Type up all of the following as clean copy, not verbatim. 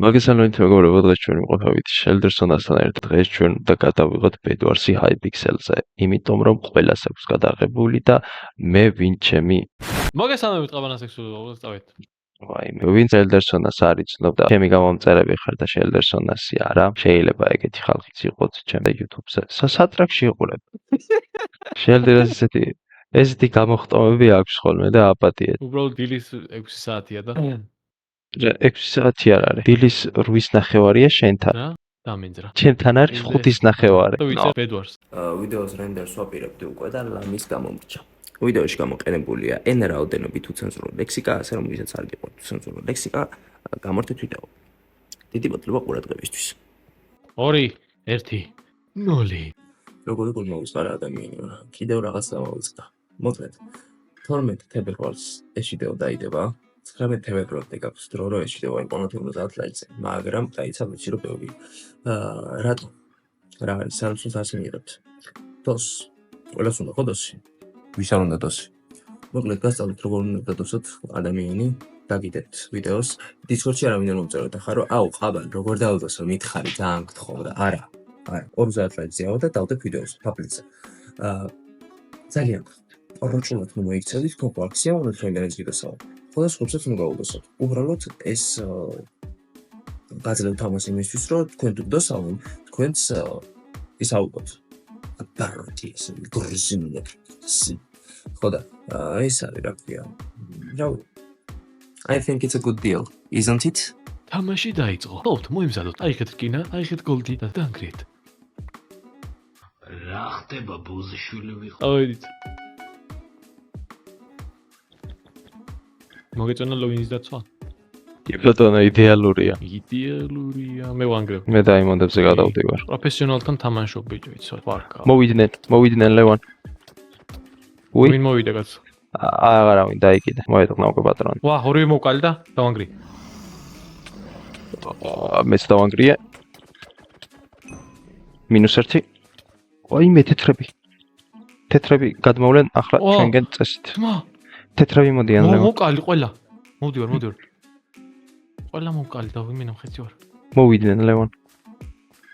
მოგესალმებით მეგობრებო, დღეს ჩვენ ვიმყოფებით შელდერსონასთან ერთად. დღეს ჩვენ უნდა გადავიღოთ Bedwars-ი Hypixel-ზე, იმიტომ რომ ყველას აქვს გადაღებული და მე ვინ ჩემი. მოგესალმებით ყაბანასექსუალი მოგესწავით. ვაიმე, ვინ შელდერსონას არ იცნობ და ჩემი გამომწერები ხარ და შელდერსონასი არა. შეიძლება ეგეთი ხალხიც იყოს ჩემს YouTube-ზე. სატრაქში იყურებ. შელდერს ესეთი გამოხტომები აქვს ხოლმე და აპატიეთ. უბრალოდ დილის 6 საათია და 6 საათი არ არის. დილის 8:30-ია შენთან. რა? დამინძრა. ჩემთან არის 5:30. ვიცი Bedwars. ვიდეოს რენდერს ვაპირებდი უკვე და ლამის გამომრჩა. ვიდეოში გამოყენებულია n რაოდენობით უცენზურო ლექსიკა, ასე რომ ვისაც არ გიყვართ უცენზურო ლექსიკა, გამორთეთ ვიდეო. დიდი მადლობა ყურადღებისთვის. 2 1 0 როგორი გულმოუწყარა ადამიანი, კიდევ რაღაც დამოვიწყდა. მოკლედ 12 თებერვალს ეს ვიდეო დაიდება. 19 თებერვალამდე გაქვს დრო, რომ ეს ვიდეო აიმპონოთ 50 ლაიქზე, მაგრამ დაიცა ვიცი რომ ბევრი. რატო? რა არის სამსუნს ასე მიღებთ? დოს. ყველას უნდა ხო დოსი? ვის არ უნდა დოსი? მოკლედ გასწავლეთ როგორ უნდა დადოსოთ ადამიანი, დაგიდეთ ვიდეოს. Discord-ში არავინ არ მომწეროთ ახლა რომ აუ ყაბან როგორ დავდოსო მითხარი ძალიან გთხოვ და არა. არა, 50 ლაიქზე ავა და დავდებ ვიდეოს ფაბლიკზე. ძალიან ოროჭულად მოიქცევით კომპლექსია უნდა ჩვენდანაც გიდოსავ. ხოლო სხვებსაც უნდა გაუდოსოთ. უბრალოდ ეს გაძლევთ ამას იმისთვის, რომ თქვენ თუ გდოსავენ, თქვენც ის აუგოთ. აპარატის გორზინდა. ხოდა, ეს არის რა ქვია. რავი. I think it's a good deal, isn't it? თამაში დაიწყო. ხოთ, მოიმზადოთ. აიხეთ რკინა, აიხეთ გოლდი და დაანგრიეთ. რა ხდება ბუზიშვილი ვიყო? ავედით. მოგეწონა ლოგინის დაცვა? კი ბატონო, იდეალურია. იდეალურია. მე ვანგრევ. მე დაიმონდებზე გადავდივარ. პროფესიონალთან თამაშობ ბიჭო, იცი, ვარკა. მოვიდნენ ლევან. ვინ მოვიდა კაცო? აღარავინ დაიკიდე. მოედღნა უკვე პატრონი. ვა, ორივე მოვკალი და დავანგრი. მეც დავანგრიე. -1. ვაიმე თეთრები. თეთრები გადმოვლენ ახლა ჩვენგენ წესით. თმა. თეთრები მოდიან ლევან. მოვკალი ყველა. მოვდივარ. ყველა მოვკალი და ვიმინო ხეცი ვარ. მოვიდნენ ლევან.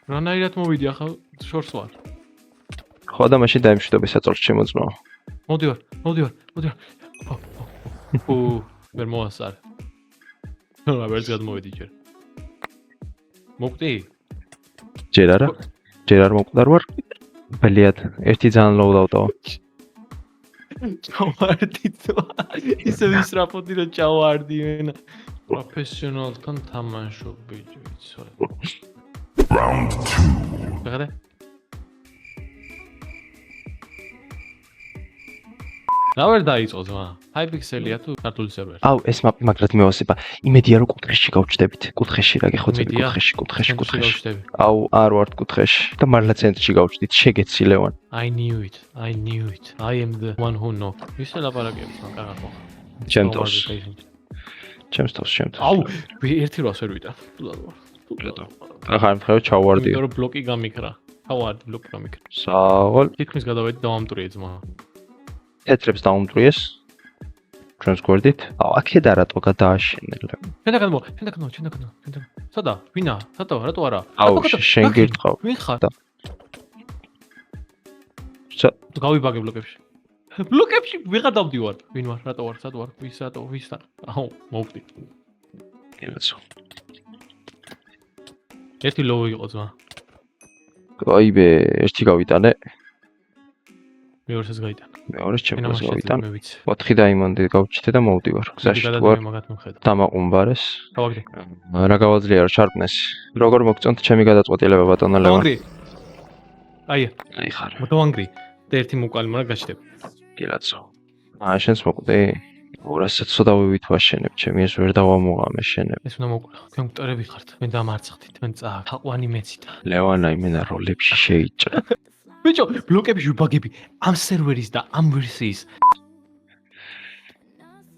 რანაირად მოვიდი ახლა შორს ვარ. ხო და მაშინ დაიმშვიდობე საწოლში შემოძმაო. მოვდივარ. ვერ მოასარ. რა ვერც გადმოვედი ჯერ. მოვკდი? ჯერ არ მოვკვდარ ვარ. ბლიად, ერთი ძალიან ლოუ დავტოვა. ჩავარდი ისე ვისრაფოდი რომ ჩავარდი ვენა. პროფესიონალთან თამაშობ ბიჭო, იცი. Round 2. გაღდა? რა ვერ დაიწყო ძმა? Hypixel-ია თუ ქართული სერვერი? აუ, ეს მაპი მაგრად მევასება. იმედია რომ კუთხეში გავჩდებით. კუთხეში რა გეხოცები კუთხეში. აუ, არ ვართ კუთხეში და მართლა ცენტრში გავჩდით. შეგეცი ლევან. I knew it. I am the one who knocked. ისე ლაპარაკებს რა კაღა. ჩემს თავს. აუ, ერთი რას ვერ ვიტან. ახლა მხრივ ჩავარდი. იმიტომ რომ ბლოკი გამიქრა. ჩავარდი ბლოკი გამიქრა. საღოლ. თითქმის გადავედი დავამტვრიე ძმა. თეთრებს დაუმტვრიეს. ჩვენს გვერდით. აუ, აქედა რატო გადააშენე ლევან. შენდა. სადა? ვინა? რატო არა? აუ, შენ გირთყავ. ვინ ხარ? და. გავიბაგე ბლოკებში. ბლოკებში ვიღარ დავდივარ. ვინ ვარ? რატო ვარ? სად ვარ? ვის და? აუ, მოვკვდი. კაცო. ერთი ლოუ იყო ძმა. აიბე, ერთი გავიტანე. მეორესაც გაიტანა. მეორეს ჩემს გავიტანე. მე ვიცი. 4 დაიმონდი გავჩიტე და მოვდივარ. გზაში ვარ. დამაყუმბარეს. გავაგდე. რა გავაძლია რომ შარპნესი. როგორ მოგწონთ ჩემი გადაწყვეტილება ბატონო ლევან? აი ხარ. მოვანგრი. და ერთი მოკალი მარა გაჩდებ. კილაცო. შენს მოკვდი? 200-ს დავივით ვაშენებ, ჩემი ეს ვერ დავამოღამე შენებ. ეს უნდა მოკლა. თქვენ მკვდრები ხართ. მე დამარცხდით. თქვენ თაყვანი მეციდა. ლევანა იმენა როლებში შეიჭრა. ბიჭო, ბლოკებში ვიბაგები ამ სერვერის და ამ ვერსიის.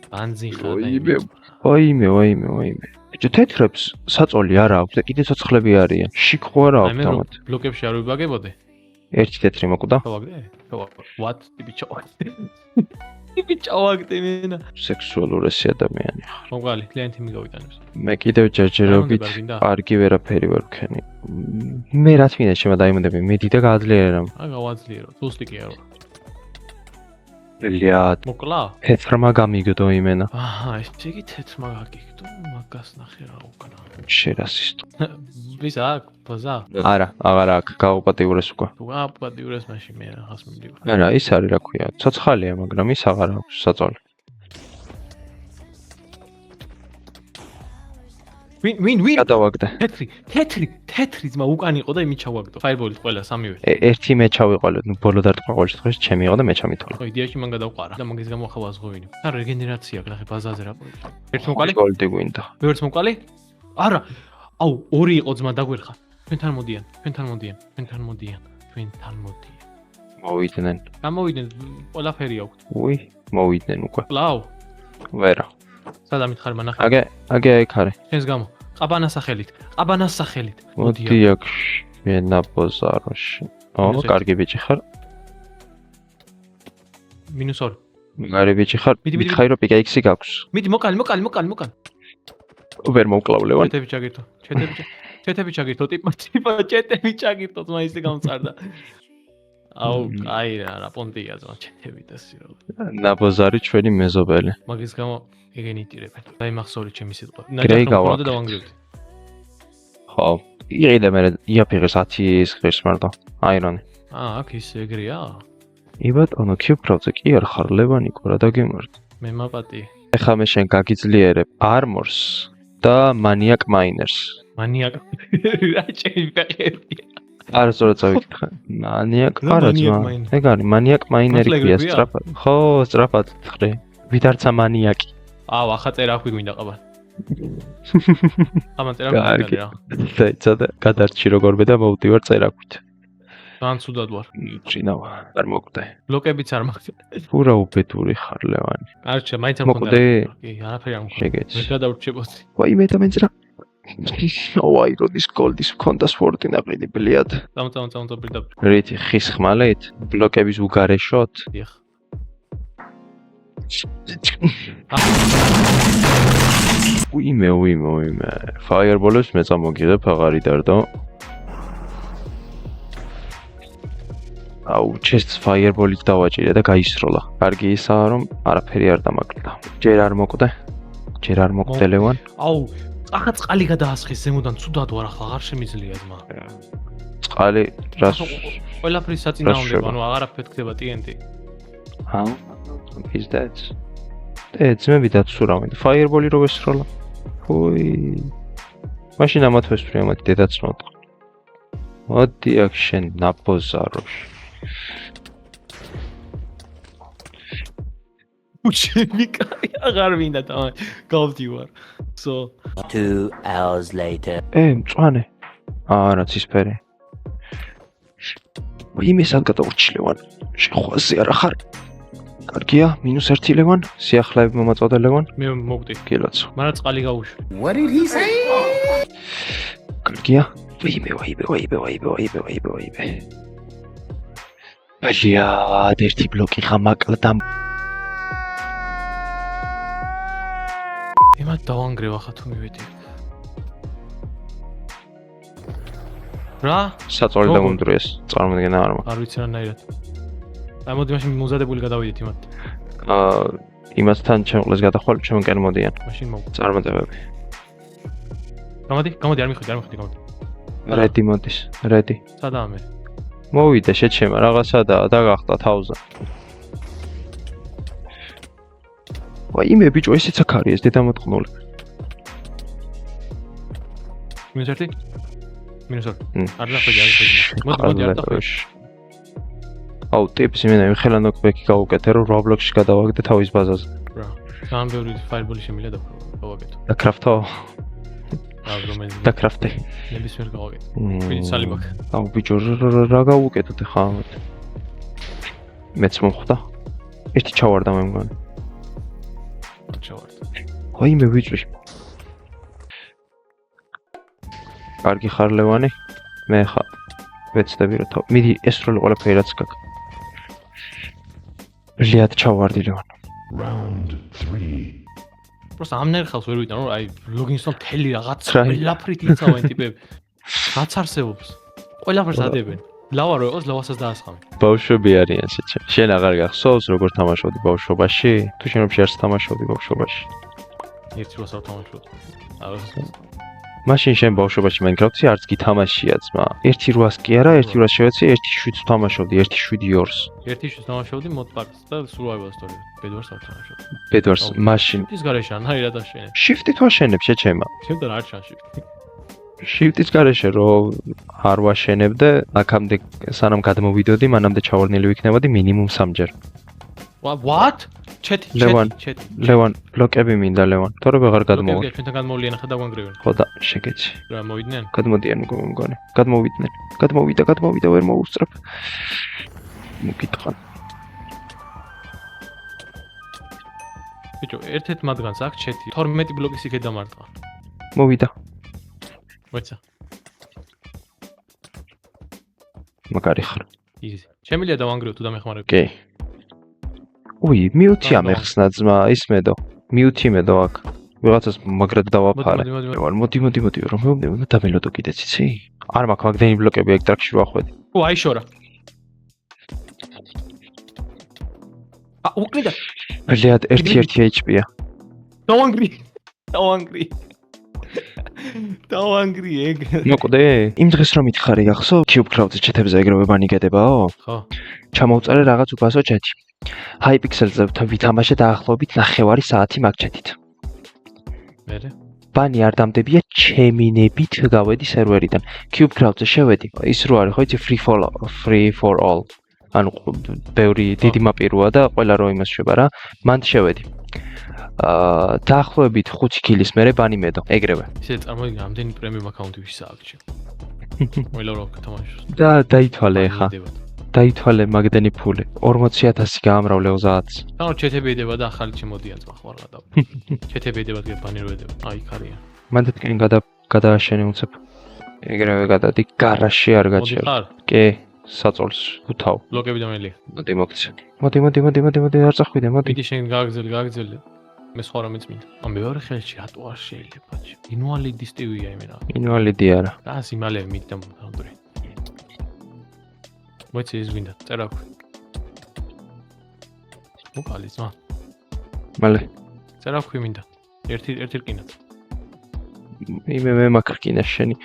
ბანზი ხარ. ვაიმე. ბიჭო, თეთრებს საწოლი არ აქვს და კიდე ცოცხლები არიან. შიქო არ აქვს თამათ. ბლოკებში არ ვიბაგებოდე? ერთი თეთრი მოკვდა. გავაგდე? What? ბიჭო. ტიპი ჩავაგდე მენა. სექსუალურესი ადამიანი ხარ. მოყალი, კლიენტი მიგავიტანებს. მე კიდევ ჯერჯერობით დაიმონდება, გინდა? კარგი ვერაფერი ვერ ვქენი. მე რაც მინდა შემა დაიმონდები, მე დიდა გააძლიერა. გავაძლიერო, სუსტი კი არა. ბლიად, მოკლა? თეთრმა გამიგდო იმენა. აჰა, ესე იგი თეთრმა გაგიგდო, მაგას ნახე რა უკანა. შერასისტო. ვის აქ, ბაზა? არა, აღარა აქ, გაუპატიურეს უკვე. თუ გაპატიურეს მაშინ მე რახას მიმდივარ. არა, ის არის რა ქვია, ცოცხალია, მაგრამ ის აღარ აქვს საწოლი. ვინ? გადავაგდე. თეთრი ძმა უკან იყო და იმით ჩავაგდო. ფაირბოლით ყველა სამივე. ერთი მე ჩავიყოლე, ნუ ბოლო დარტყმა ყოველ შემთხვევაში ჩემი იყო და მე ჩამითვალა. ხო, იდეაში მან გადავყარა და მაგის გამო ახლა ვაზღვევინე. არა, რეგენერაცია აქვს, ნახე ბაზაზე რა ყოლი. ერთ მოყალი? გოლდი გვინდა. მეერთს მოყალი? არა. აუ, ორი იყო ძმა დაგვერხა. ჩვენთან მოდიან. მოვიდნენ. გამოვიდნენ, ყველაფერი აქვს. უი, მოვიდნენ უკვე. ლაუ, ვერა. სადა მითხარ მანახე. აგე აი ხარე. ჩვენს გამო. ყაბანას სახელით. მოდი აქ შენა ბოზაროში. ო, კარგი ბიჭი ხარ. -2. მაგარი ბიჭი ხარ. მიდი. მითხარი რომ პიკაიქსი გაქვს. მიდი მოყალი. ვერ მოვკლავლევან. ჩეთები ჩაგირთო, ტიპა ჩეთები ჩაგირთო, ძმა ისე გამწარდა. აუ, აი რა პონტია ძმა ჩეთები და სირო. ნაბოზარი ჩვენი მეზობელი. მაგის გამო ეგენიტირებენ. დაიმახსოვრე ჩემი სიტყვა. გრეი გავაკეთე. და დავანგრევდი. ხო, იყიდე მე იაფიღეს 10-ის ღირს მარტო. აირონი. აქ ის ეგრეა? ი ბატონო, ქიფრავზე კი არ ხარ ლევანიკო რა დაგემართ. მე მაპატი. ეხლა მე შენ გაგიძლიერებ armors და maniac miners. მანიაკ. რა შეიძლება? არა, სწორად წავიკითხე. maniac რა არა maniac ძმა. miner? ეგ არის maniac miner-ი ქვია კონფლეგრებია? სწრაფად. ხო, სწრაფად თხრი. ვიდარცა maniac-ი. აუ, ახლა წერა აქვი გვინდა ყაბა. ამან წერა კარგი. გვინდა რა. და გადარჩი როგორმე და მოვდივარ წერაქვით. ძალიან ცუდად ვარ. ჭინავა, არ მოკვდე. ბლოკებიც არ მაქვს. ფურა უბედური ხარ ლევანი. არჩა, მაინც არ მოკვდე? კი, არაფერი არ მქონდა. შეგეც. მე გადავრჩებოდი. ვაი მე და მეძრა. აიროდის გოლდის მქონდა სპორტი ნაყიდი ბლიად. წამო პირდაპირ. რითი ხის ხმალით, ბლოკების უგარეშოთ. დიახ. უიმე. ფაიერბოლებს მე წამოგიღებ აღარი დარდო. აუ, ჩესტს ფაიერბოლით დავაჭირე და გაისროლა. კარგი ისაა რომ არაფერი არ დამაკლა. ჯერ არ მოკვდე ლევან. აუ, ახლა წყალი გადაასხეს ზემოდან, ცუდად ვარ ახლა, აღარ შემიძლია ძმა. წყალი რას ყველაფრის საწინააღმდეგო, ანუ აღარ აფეთქდება TNT. ჰა? is that? ძმები დაცურავენ. ფაიერბოლი რო ვესროლა. ფუი. მაშინ ამათ ვესწრე, ამათ დედაც მოდყ. მოდი აქ შენ ნაბოზაროში. უჩემი კაი აღარ მინდა თამაში. გავდივარ. 2 hours later. მწვანე. არა, ცისფერი. იმესაც გადაურჩილევან. შეხვაზე არა ხარ. კარგია, -1 ლევან. სიახლეები მომაწოდე ლევან. მე მოვკვდი. გილოცო. მაგრამ წყალი გაუშვი. What did he say? კარგია. ვაიბე. ბაჟიად, ერთი ბლოკი ხამაკლდა. იმათ დავანგრევ ახლა თუ მივედი. რა? საწოლი დამუნდრიეს. წარმოდგენა არ მაქვს. არ ვიცი რანაირად. აი მოდი მაშინ მოზადებული გადავიდეთ იმათ. იმასთან ჩემყლეს გადახვალ ჩემკენ მოდიან. მაშინ მოვ. წარმატებები. გამოდი, არ მიხვდი. რედი მოდის, რედი. სადაა მე? მოვიდე შეჩემა რაღაცა და დაგახტა თავზე. ვაიმე ბიჭო, ესეც აქ არის ეს დედამოწყნული. -1? არ დახვედი. მოდი არ დახვედი. აუ, ტიპს იმენა იმხელა ნოკბექი გავუკეთე, რომ Roblox-ში გადავაგდე თავის ბაზაზე. რა. ძალიან ბევრი ფაირბოლი შემიძლია დავაკეთო. დაკრაფტო. რომელიც დაკრაფტე. ნებისმიერ გავაკეთე. ვინ სალიბაკ. აუ ბიჭო, რა გავუკეთოთ ახლა ამათ? მეც მომხვდა. ერთი ჩავარდა მე მგონი. ჩავარდა. ვაიმე ბიჭო. კარგი ხარ ლევანი? მე ხა ვეცდები რა თავ. მიდი ესროლი ყველაფერი რაც გაქვს. ბლიად ჩავარდი ლევან. Round 3. просто ამნერ ხალხს ვერ ვიტან რომ აი ლოგინსთან მთელი რაღაც რა. ყველაფრით იცავენ ტიპები. რაც არსებობს. ყველაფერს ადებენ. ლავა რო იყოს, ლავასაც დაასხამენ. ბავშვები არიან შეჩე. შენ აღარ გახსოვს როგორ თამაშობდი ბავშვობაში? თუ შენ რომ შეერს თამაშობდი ბავშვობაში. ერთი როს არ თამაშობდი. მაშინ შენ ბავშვობაში Minecraft-ი არც გითამაშია ძმა. 1-8-ს კი არა, 1-8-ს შევეცი, 1-7-ს თამაშობდი, 1-7-2-ს. 1-7 თამაშობდი mod parks და survival story. ბედვარს არ თამაშობდი. ბედვარს მაშინ ის გარეშე ანაირად აშენე. Shift-ით ვაშენებ შეჩემა. ჩემთან არ ჩანში. Shift-ის გარეშე რომ არ ვაშენებდე, აქამდე სანამ გადმოვიდოდი, მანამდე ჩავარდნილი ვიქნებოდი მინიმუმ 3-ჯერ. What? ჩეთი. ლევან, ლოკები მინდა ლევან. თორე ვეღარ გადმოვა. ლოკები ჩვენთან გადმოვლიან ახლა დაგვანგრევენ. ხო და შეგეცი. რა მოვიდნენ? გადმოდიან მგონი. გადმოვიდნენ. გადმოვიდა, ვერ მოუსწრებ. მოგიტყან. ბიჭო, ერთ-ერთ მათგანს აქვს ჩეთი. 12 ბლოკის იქე დამარტყა. მოვიდა. მოიცა. მაგარი ხარ. იზი. შემიძლია დავანგრევ თუ დამეხმარებ. კი. უი, მიუთი ამეხსნა ძმა, ისმედო. მიუთი მედო აქ. ვიღაცას მაგრად დავაფარე. მოდი, რომ დამელოდო კიდე ციცი? არ მაქვს მაგდენი ბლოკები ეგ ტრაქში რო ახვედი. აი შორა. უკნიდა. ბლედ 1 HP-ა. დავანგრი ეგ. მოკვდე? იმ დღეს რომ მითხარი ახსოვ, CubeCraft-ზე ჩეთებზე ეგრევე ბანიკედებაო? ხო. ჩამოვწერე რაღაც უკასო ჩეთი. Hypixel-ზე ვითამაშე დაახლოებით 9 საათი მაგ ჩეთით. მერე? ბანი არ დამდებია ჩემინებით გავედი სერვერიდან. CubeCraft-ზე შევედი. ის რო არის ხო იცი free for all. ანუ ბევრი დიდი მაპიროა და ყველა რო იმას შვება რა. მანდ შევედი. დაახლოებით 5 კილის მერე ბანი მედო. ეგრევე. ისე წარმოიდგინე ამდენი პრემიუმ აკაუნტი ვის აქვს ჩემ. ყველა რო გთამაშოს. და დაითვალე ხა. დაითვალე მაგდენი ფული. 40,000 გაამრავლე 30-ს. ანუ ჩეთები ედება და ახალი შემოდიან ძმა ხო არ გადავ. ჩეთები ედება და ბანი რო ედება. აი ხარია. მანდეთკენ გადააშენე უცებ. ეგრევე გადადი გარაჟში არ გაჩერ. კი, საწოლს უთავ. ბლოკები დამელია. მოდი მოგცე. მოდი არ წახვიდე, მოდი. მიდი შენ გააგზელი. მე სხვა რამეც მინდა. მეორე ხელში რატო არ შეიძლება? ინვალიდის ტივია იმენა. ინვალიდი არა. და სიმალე მიდდა მომდური. მოიცი ის ვინდა? წერა აქვს. უკალი ძმა. მალე. წერა აქვს მინდა. ერთი რკინა. მე მაქრკინა შენი.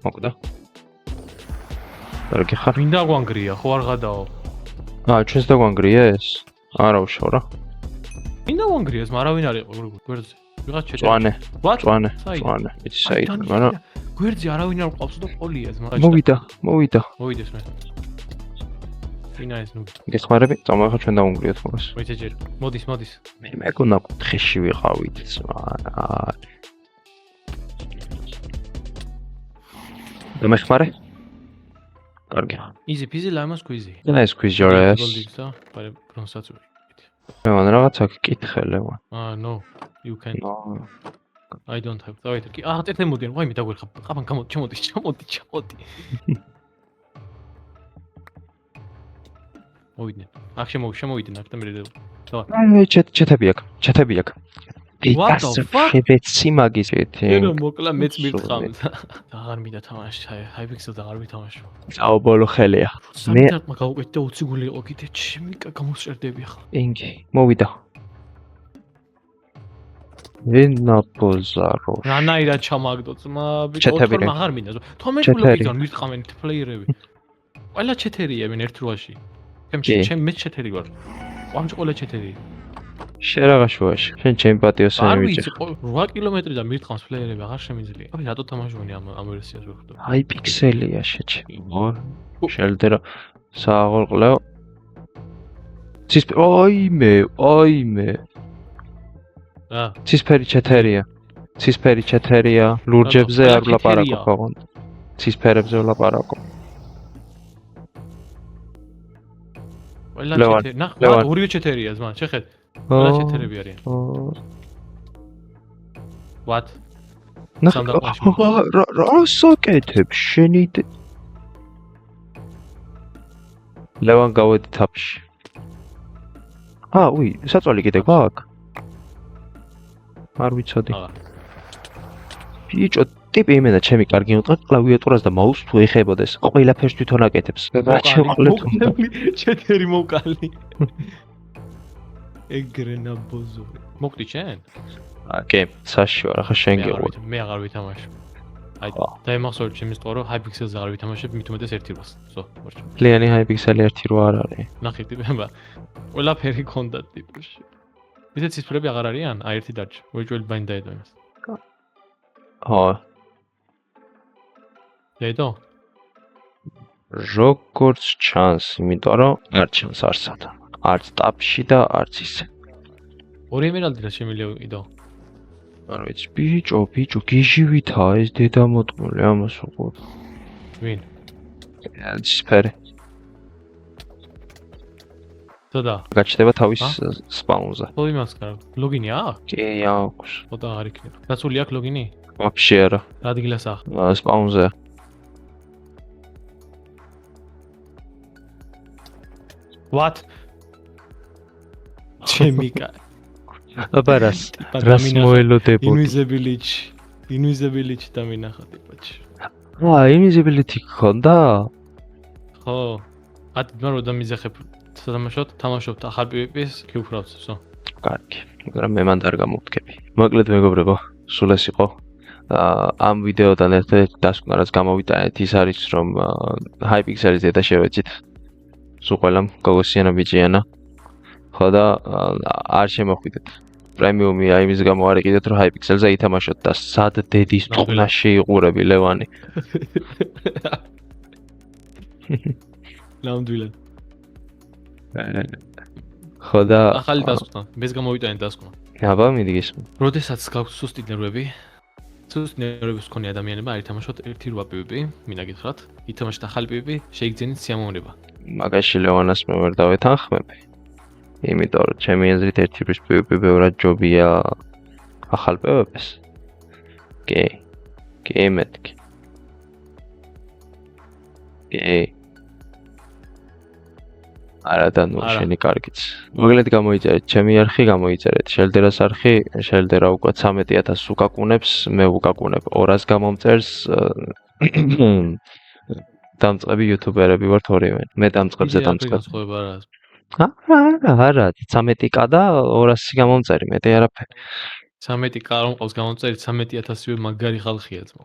მოკდა. რა გიხარ? მინდა გვანგრია, ხო არ გადაო. ჩვენს დაგვანგრიეს? არა უშავ რა. მინდა გვანგრიეს, მაგრამ არავინ არ იყო გვერდზე. ვიღაც ჩეთე. წვანე. იცი საით, მაგრამ გვერდზე არავინ არ ყავს და ყოლია ძმა. მოვიდა. მოვიდეს მე. ვინა ეს ნუ. გეხმარები? წამოეხა ჩვენ დავუნგრიოთ მაგას. მოიცე ჯერ. მოდის. მე მეკონა კუთხეში ვიყავით ძმა. დამეხმარე? კარგი. იზი ფიზი ლამას კვიზი. და ეს კვიზჯორეს. გოლდიქსა, პარე ბრონსაც ვიყიდე. მან რაღაც აქ კითხელე ვარ. No, you can. No. I don't have. დავით კი. წეთე მოდიან, ვაიმე დაგვერხა. ყაბან ჩამოდი. მოვიდნენ. აქ შემოვიდნენ, აქ და მე აი ჩეთები აქ. What the fuck? შევეცი მაგის ჩეთი. ე რომ მოკლა მეც მირთხავ. აღარ მინდა თამაში, Hypixel და აღარ ვითამაშო. საუბოლო ხელია. მე გავუკეთე და 20 გული იყო კიდე ჩემი გამოსჭერდები ახლა. ინგი, მოვიდა. ვინაპოზარო. რანაირად ჩამაგდო ძმა, ჩეთები. აღარ მინდა. 12 ბლოკიდან მირთხავენ პლეიერები. ყველა ჩეთერია მე ერთ რუაში. ჩემ მე ჩეთერი ვარ. ამჭ ყველა ჩეთერია. შენ რაღა შუაში. შენ ჩემი პატიოსანი ვიჭი. 8 კილომეტრიდან მირთხავს პლეიერები, აღარ შემიძლია. აბი რატო თამაშობენ ამ ვერსიას ვიხდო? Hypixel-ია შეჩი. შელდე რა სააღოლყლეო. აიმე. რა? ცისფერი ჩეთერია. ლურჯებზე არ ვლაპარაკო ხოლმე. ცისფერებზე ვლაპარაკო. ყველა ჩეთერი. ნახე, ორივე ჩეთერია ზმა, შეხეთ. ყველა ჩეთერები არიან. What? რა სოკეთებ შენი ლევან გავედი თაფში. უი, საწვალი კიდე გვაქვს? არ ვიცოდი. აღარ. ბიჭო, ტიპი იმენა ჩემი კარგი მოტყა კლავიატურას და მაუსს თუ ეხებოდეს, ყველაფერს თვითონ აკეთებს. რა შევხლეთ? ჩეთერი მოკალი. ეგრენა ბოზო. მოკდი შენ? კი, საში ვარ, ახლა შენ გიყო. მე აღარ ვითამაშებ. აი, დაიმახსოვრე ჩემი სტორო, Hypixel-ზე აღარ ვითამაშებ, მით უმეტეს 1-8-ს. ზო, ვარჩა. ლიანი Hypixel 1-8 არ არის. ნახე ტიპება. ყველაფერი ქონდა ტიპში. ისე ციფრები აღარ არიან? აი, ერთი დარჩა. Virtual Bind დაედო იმას. დაედო? როგორც ჩანს, იმიტომ რომ არ ჩანს არსად. არც ტაპში და არც ისე. ორი ემერალდი რა შემიძლია ვიყიდო? არ ვიცი, ბიჭო, გიჟივითაა ეს დედა მოტყული ამას უყურე. ვინ? სფერი. ცოტა. გაჩნდება თავის სპაუნზე. ხო იმას კარგ. ლოგინი აქვს? კი, აქვს. ცოტა აღარ იქნება. დაცული აქვს ლოგინი? ვაფშე არა. რა ადგილას აქვს? სპაუნზე. What? ჩემიკა. აბარას. რას მოელოდებოდი? Invisibility დამინახა ტიპაჩი. Invisibility გქონდა? ხო. მაგრამ რომ დამიზახებ თამაშობ ახალ PvP-ს, კი უფრავს, ვსო. კარგი. მაგრამ მე მანდ არ გამოვთქები. მოკლედ მეგობრებო, სულ ეს იყო. ამ ვიდეოდან ერთ-ერთი დასკვნა რაც გამოვიტანეთ ის არის რომ Hypixel-ის დედა შევეცით. სულ ყველამ გოგოსიანა ბიჭიანა. ხო და არ შემოხვიდეთ. პრემიუმი იმის გამო არ იყიდეთ რომ Hypixel-ზე ითამაშოთ და სად დედის ტყნაში იყურები ლევანი. ნამდვილად. ხო და ახალი დასკვნა, მეც გამოვიტანე დასკვნა. აბა მიდგის. როდესაც გაქვს სუსტი ნერვები, სუსტი ნერვების მქონე ადამიანებმა არ ითამაშოთ 1-8 PvP, მინდა გითხრათ, ითამაშოთ ახალი PvP, შეიგრძენით სიამოვნება. მაგაში ლევანას მე ვერ დავეთანხმები. იმიტომ რომ ჩემი აზრით 1-8 PvP ბევრად ჯობია ახალ PvP-ს. კი, მეთქი. კი. არა და ნუ შენი კარგიც. მოკლედ გამოიწერეთ ჩემი არხი, გამოიწერეთ შელდერას არხი, შელდერა უკვე 13000 უკაკუნებს, მე უკაკუნებ 200 გამომწერს. დამწყები იუთუბერები ვართ ორივე. მე დამწყებზე დამწყებ. არა, 13k და 200 გამომწერი, მეტი არაფერი. 13k რომ ყავს გამომწერი, 13000-ივე მაგარი ხალხია ძმო.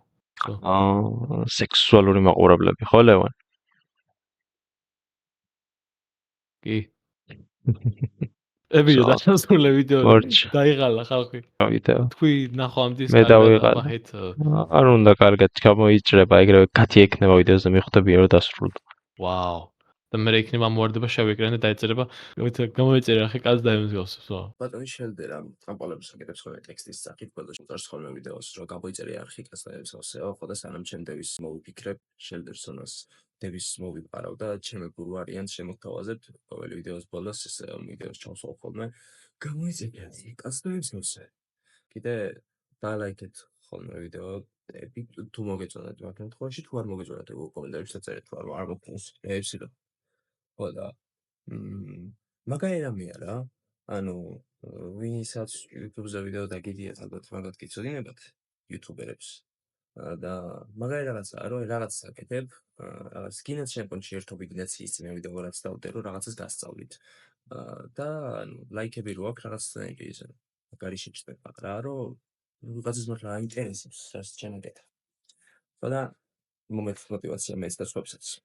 სექსუალური მაყურებლები, ხო ლევან? კი. ებიო დასასრულე ვიდეო დაიღალა ხალხი. ვიდეო. თქვი ნახო ამ დისკს. მე დავიღალე. არ უნდა კარგად გამოიჭრება, ეგრევე კათი ექნება ვიდეოზე მიხვდები რომ დასრულდა. ვაუ. და მე იქნება ამოვარდება შავი ეკრანი და დაეწერება, გამოეწერა ხე კაც დაემსგავს, ვსო. ბატონი შელდერა ტრამპოლებს აკეთებს ხოლმე ტექსტის სახით, ბოდოს უწევს ხოლმე ვიდეოს, რომ გამოიწერე არხი კაც დაემსგავსეო, ხო და სანამ ჩემ დევის მოვიფიქრებ, შელდერსონას დევის მოვიპარავ და ჩემი გურუ არიან შემოგთავაზებთ, ყოველი ვიდეოს ბოლოს ეს ვიდეოს ჩავსვავ ხოლმე. გამოიწერე არხი კაც დაემსგავსე. კიდე დალაიქეთ ხოლმე ვიდეო თუ მოგეწონათ მაგ შემთხვევაში, თუ არ მოგეწონათ კომენტარებში დაწერეთ, თუ არ მოგწონს, ეცილო. ხო და მაგარი რამეა რა. ანუ ვისაც YouTube-ზე ვიდეო დაგიდიათ, ალბათ მაგათ გიცოდინებათ YouTuber-ებს. და მაგარი რაღაცაა, რომ რაღაცას აკეთებ, რაღაც გინდათ შემკონში ერთობით ინაციის წინ ვიდეო რაც დავდე, რომ რაღაცას გასწავლით. და ანუ ლაიქები რო აქვს რაღაცნაირი ისე. მაგარი შეჭდება რა, რომ ვიღაცას მართლა აინტერესებს, რაც ჩვენ აკეთებ. ხო და მომეც мотивация მეც და სხვებსაც.